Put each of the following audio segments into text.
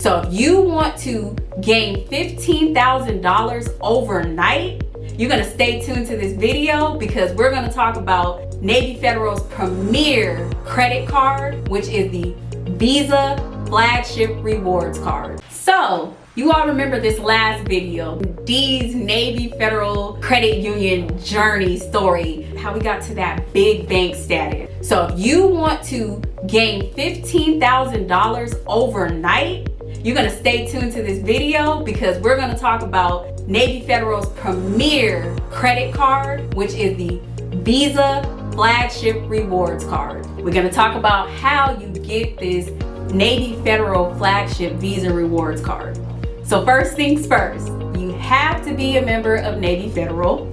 So if you want to gain $15,000 overnight, you're gonna stay tuned to this video because we're gonna talk about Navy Federal's premier credit card, which is the Visa Flagship Rewards Card. So you all remember this last video, Dee's Navy Federal Credit Union journey story, how we got to that big bank status. So if you want to gain $15,000 overnight, you're gonna stay tuned to this video because we're gonna talk about Navy Federal's premier credit card, which is the Visa Flagship Rewards Card. We're gonna talk about how you get this Navy Federal Flagship Visa Rewards Card. So first things first, you have to be a member of Navy Federal.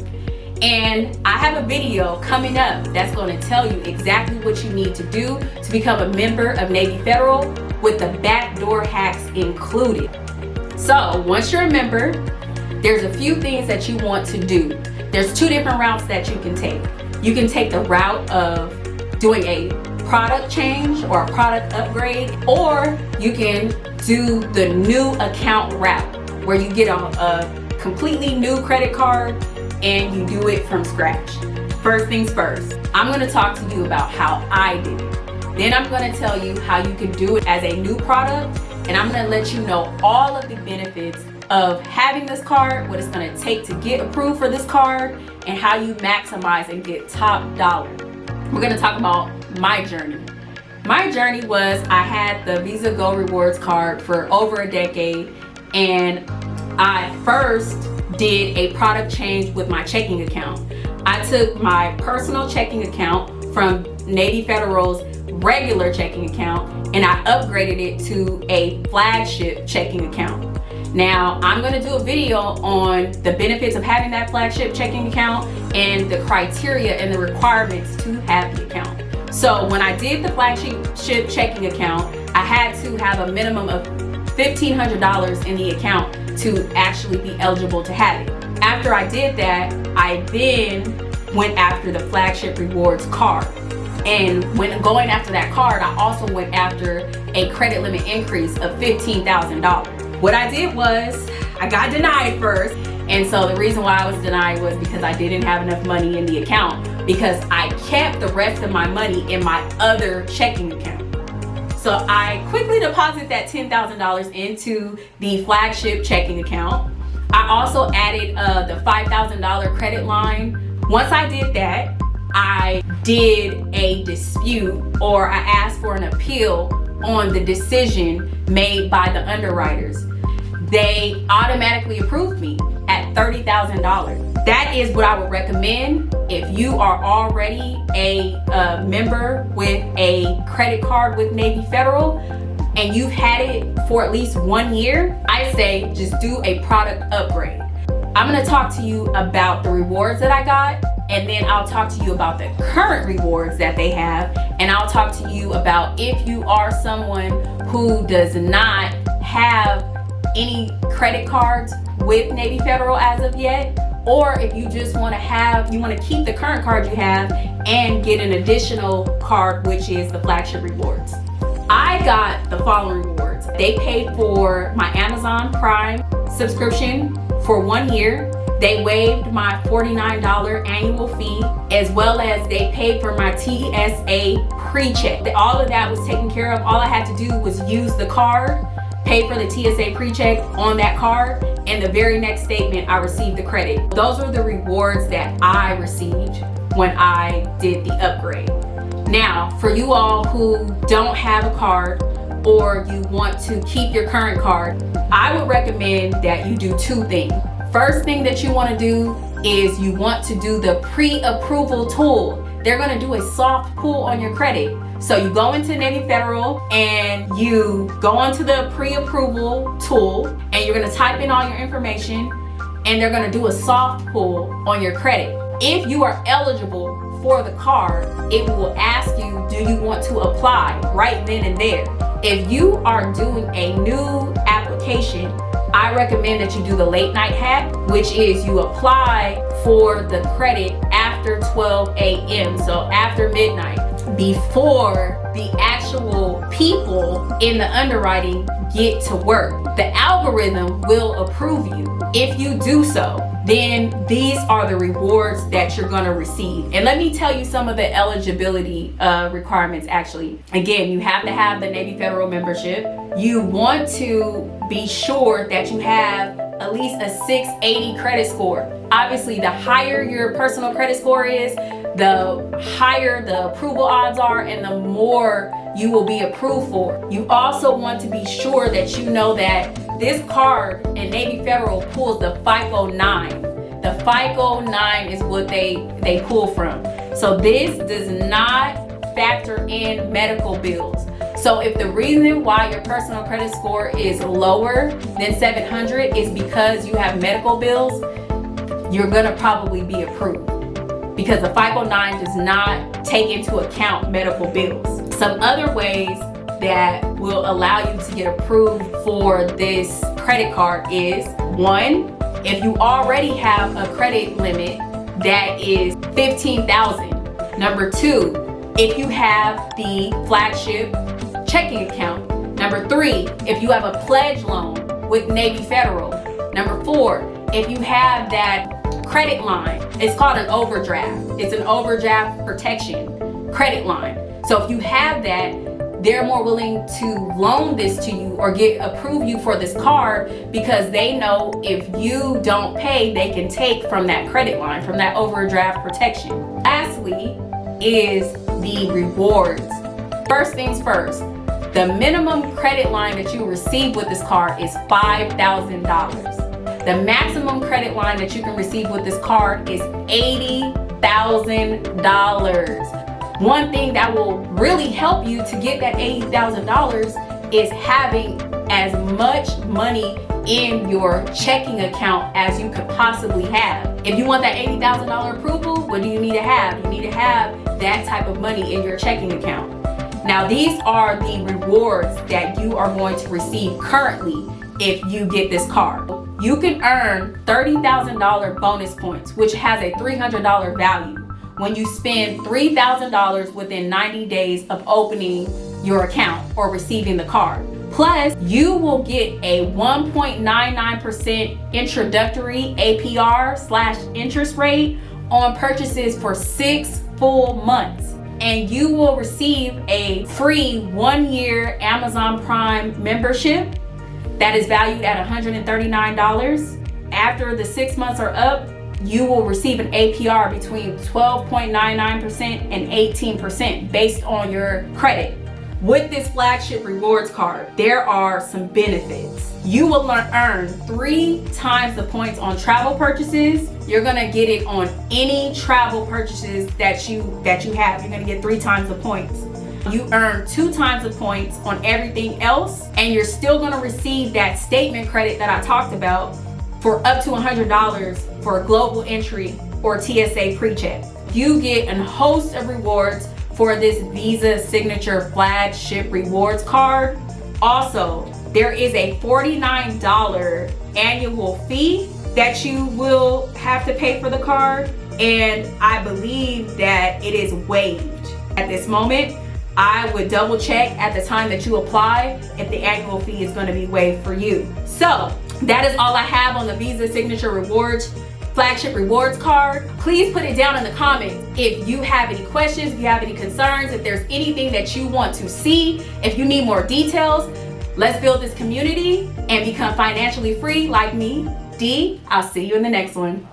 And I have a video coming up that's going to tell you exactly what you need to do to become a member of Navy Federal with the backdoor hacks included. So once you're a member, there's a few things that you want to do. There's two different routes that you can take. You can take the route of doing a product change or a product upgrade, or you can do the new account route where you get a completely new credit card and you do it from scratch. First things first, I'm going to talk to you about how I did it. Then I'm going to tell you how you can do it as a new product, and I'm going to let you know all of the benefits of having this card, what it's going to take to get approved for this card, and how you maximize and get top dollar. We're going to talk about my journey. My journey was I had the Visa Go Rewards card for over a decade, and I first did a product change with my checking account. I took my personal checking account from Navy Federal's regular checking account and I upgraded it to a flagship checking account. Now I'm going to do a video on the benefits of having that flagship checking account and the criteria and the requirements to have the account. So when I did the flagship checking account, I had to have a minimum of $1,500 in the account to actually be eligible to have it. After I did that, I then went after the flagship rewards card. And when going after that card, I also went after a credit limit increase of $15,000. What I did was I got denied first. And so the reason why I was denied was because I didn't have enough money in the account, because I kept the rest of my money in my other checking account. So I quickly deposited that $10,000 into the flagship checking account. I also added the $5,000 credit line. Once I did that, I did a dispute, or I asked for an appeal on the decision made by the underwriters. They automatically approved me at $30,000. That is what I would recommend if you are already a member with a credit card with Navy Federal and you've had it for at least 1 year. I say just do a product upgrade. I'm going to talk to you about the rewards that I got, and then I'll talk to you about the current rewards that they have, and I'll talk to you about if you are someone who does not have any credit cards with Navy Federal as of yet, or if you just want to keep the current card you have and get an additional card, which is the flagship rewards. I got the following rewards. They paid for my Amazon Prime subscription for 1 year. They waived my $49 annual fee, as well as they paid for my TSA pre-check. All of that was taken care of. All I had to do was use the card, pay for the TSA pre-check on that card, and the very next statement I received the credit. Those are the rewards that I received when I did the upgrade. Now, for you all who don't have a card or you want to keep your current card, I would recommend that you do two things. First thing that you want to do is you want to do the pre-approval tool. They're going to do a soft pull on your credit. So you go into Navy Federal and you go onto the pre-approval tool and you're going to type in all your information and they're going to do a soft pull on your credit. If you are eligible for the card, it will ask you, do you want to apply right then and there? If you are doing a new application, I recommend that you do the late night hack, which is you apply for the credit after 12 a.m. So after midnight, before the actual people in the underwriting get to work. The algorithm will approve you. If you do so, then these are the rewards that you're gonna receive. And let me tell you some of the eligibility requirements actually. Again, you have to have the Navy Federal membership. You want to be sure that you have at least a 680 credit score. Obviously, the higher your personal credit score is, the higher the approval odds are and the more you will be approved for. You also want to be sure that you know that this card in Navy Federal pulls the FICO 9. The FICO 9 is what they pull from. So this does not factor in medical bills. So if the reason why your personal credit score is lower than 700 is because you have medical bills, you're gonna probably be approved, because the FICO 9 does not take into account medical bills. Some other ways that will allow you to get approved for this credit card is, one, if you already have a credit limit that is $15,000. Number two, if you have the flagship checking account. Number three, if you have a pledge loan with Navy Federal. Number four, if you have that credit line. It's called an overdraft. It's an overdraft protection credit line. So if you have that, they're more willing to loan this to you or approve you for this card, because they know if you don't pay, they can take from that credit line, from that overdraft protection. Lastly is the rewards. First things first, the minimum credit line that you receive with this card is $5,000. The maximum credit line that you can receive with this card is $80,000. One thing that will really help you to get that $80,000 is having as much money in your checking account as you could possibly have. If you want that $80,000 approval, what do you need to have? You need to have that type of money in your checking account. Now, these are the rewards that you are going to receive currently if you get this card. You can earn $30,000 bonus points, which has a $300 value when you spend $3,000 within 90 days of opening your account or receiving the card. Plus, you will get a 1.99% introductory APR/interest rate on purchases for 6 full months. And you will receive a free 1-year Amazon Prime membership that is valued at $139. After the 6 months are up, you will receive an APR between 12.99% and 18% based on your credit. With this flagship rewards card, there are some benefits. You will earn 3 times the points on travel purchases. You're gonna get it on any travel purchases that you have. You're gonna get 3 times the points. You earn 2 times the points on everything else, and you're still gonna receive that statement credit that I talked about for up to $100 for a global entry or TSA pre-check. You get a host of rewards for this Visa Signature Flagship Rewards card. Also, there is a $49 annual fee that you will have to pay for the card, and I believe that it is waived at this moment. I would double check at the time that you apply if the annual fee is going to be waived for you. So that is all I have on the Visa Signature Rewards Flagship Rewards card. Please put it down in the comments if you have any questions, if you have any concerns, if there's anything that you want to see, if you need more details. Let's build this community and become financially free like me, Dee. I'll see you in the next one.